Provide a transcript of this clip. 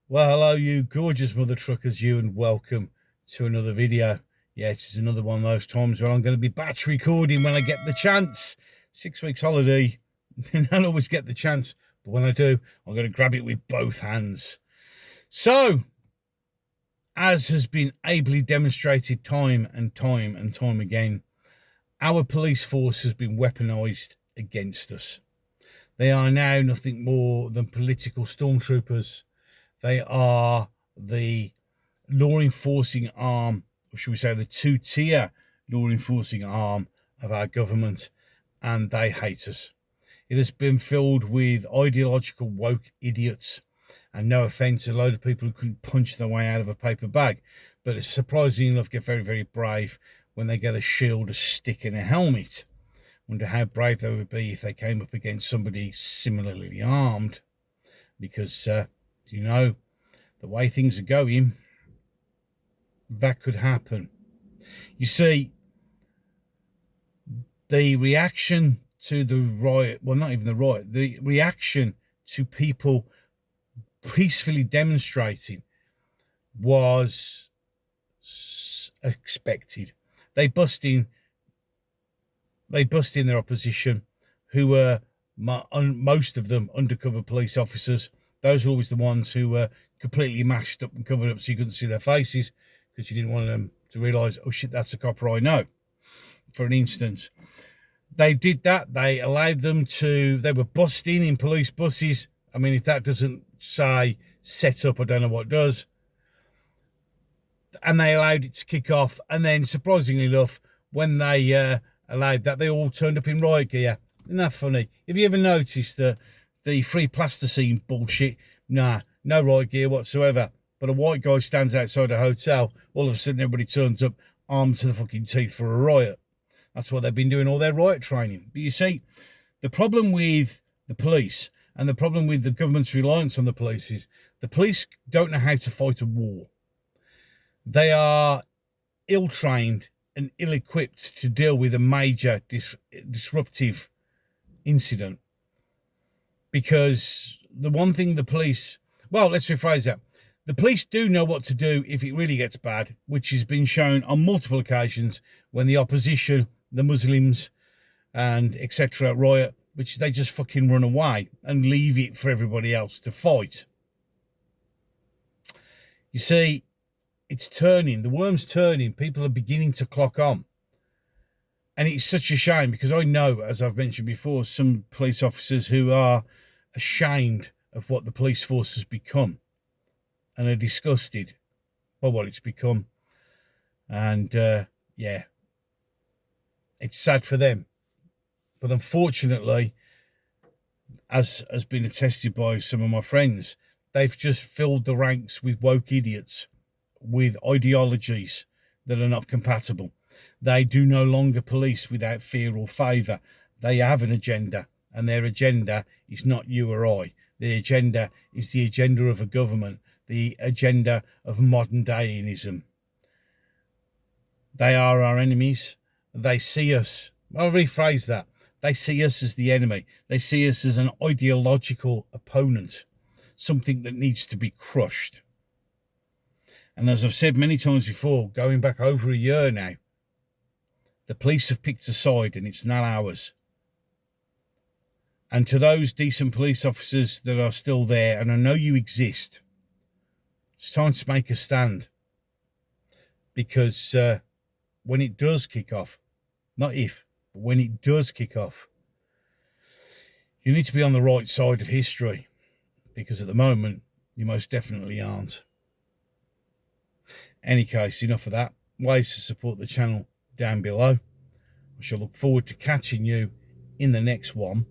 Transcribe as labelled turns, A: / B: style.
A: Well, hello, you gorgeous mother truckers, and welcome to another video. Yeah, it's another one of those times where I'm going to be batch recording when I get the chance. 6 weeks holiday, I don't always get the chance, but when I do, I'm going to grab it with both hands. So, as has been ably demonstrated time and time again, our police force has been weaponised against us. They are now nothing more than political stormtroopers. They are the law enforcing arm, or should we say the two-tier law enforcing arm of our government, and they hate us. It has been filled with ideological woke idiots, and no offence, a load of people who couldn't punch their way out of a paper bag, but it's surprisingly enough get very, very brave when they get a shield, a stick and a helmet. Wonder how brave they would be if they came up against somebody similarly armed, because you know, the way things are going, that could happen. You see, the reaction to the riot, well, not even the riot, the reaction to people peacefully demonstrating was expected. They bust in their opposition, who were most of them undercover police officers. Those were always the ones who were completely mashed up and covered up so you couldn't see their faces, because you didn't want them to realise, oh shit, that's a copper I know. For an instance, they did that. They allowed them to, they were busting in police buses. I mean, if that doesn't say set up, I don't know what does. And they allowed it to kick off. And then, surprisingly enough, when they allowed that, they all turned up in riot gear. Isn't that funny? Have you ever noticed that the free plasticine bullshit? Nah, no riot gear whatsoever. But a white guy stands outside a hotel, all of a sudden everybody turns up armed to the fucking teeth for a riot. That's what they've been doing all their riot training. But you see, the problem with the police and the problem with the government's reliance on the police is the police don't know how to fight a war. They are ill-trained and ill-equipped to deal with a major disruptive incident. Because the one thing the police, well, let's rephrase that. The police do know what to do if it really gets bad, which has been shown on multiple occasions when the opposition, the Muslims and etc. riot, which they just fucking run away and leave it for everybody else to fight. You see, it's turning, the worm's turning, people are beginning to clock on. And it's such a shame, because I know, as I've mentioned before, some police officers who are ashamed of what the police force has become and are disgusted by what it's become. And yeah, it's sad for them. But unfortunately, as has been attested by some of my friends, they've just filled the ranks with woke idiots with ideologies that are not compatible. They do no longer police without fear or favour. They have an agenda, and their agenda is not you or I. The agenda is the agenda of a government, the agenda of modern dayism. They are our enemies. They see us, I'll rephrase that. They see us as the enemy. They see us as an ideological opponent, something that needs to be crushed. And as I've said many times before, going back over a year now, the police have picked a side, and it's not ours. And to those decent police officers that are still there, and I know you exist, it's time to make a stand. Because when it does kick off, not if, but when it does kick off, you need to be on the right side of history. Because at the moment, you most definitely aren't. Any case, enough of that. Ways to support the channel down below. I shall look forward to catching you in the next one.